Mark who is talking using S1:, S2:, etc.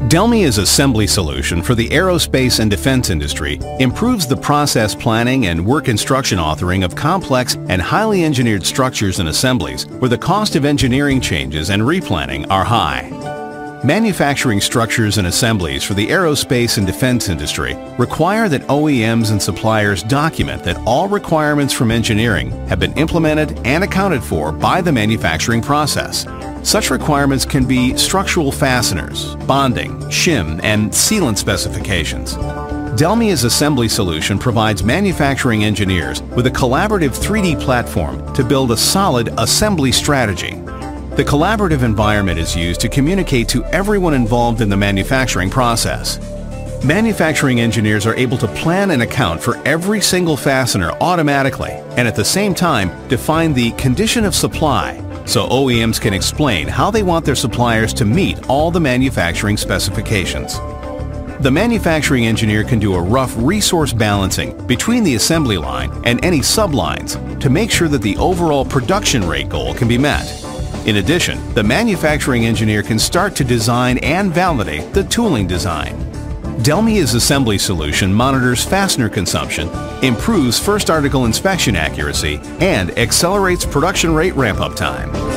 S1: Delmia's assembly solution for the aerospace and defense industry improves the process planning and work instruction authoring of complex and highly engineered structures and assemblies where the cost of engineering changes and replanning are high. Manufacturing structures and assemblies for the aerospace and defense industry require that OEMs and suppliers document that all requirements from engineering have been implemented and accounted for by the manufacturing process. Such requirements can be structural fasteners, bonding, shim, and sealant specifications. Delmia's assembly solution provides manufacturing engineers with a collaborative 3D platform to build a solid assembly strategy. The collaborative environment is used to communicate to everyone involved in the manufacturing process. Manufacturing engineers are able to plan and account for every single fastener automatically and at the same time define the condition of supply, so OEMs can explain how they want their suppliers to meet all the manufacturing specifications. The manufacturing engineer can do a rough resource balancing between the assembly line and any sublines to make sure that the overall production rate goal can be met. In addition, the manufacturing engineer can start to design and validate the tooling design. Delmia's assembly solution monitors fastener consumption, improves first article inspection accuracy, and accelerates production rate ramp-up time.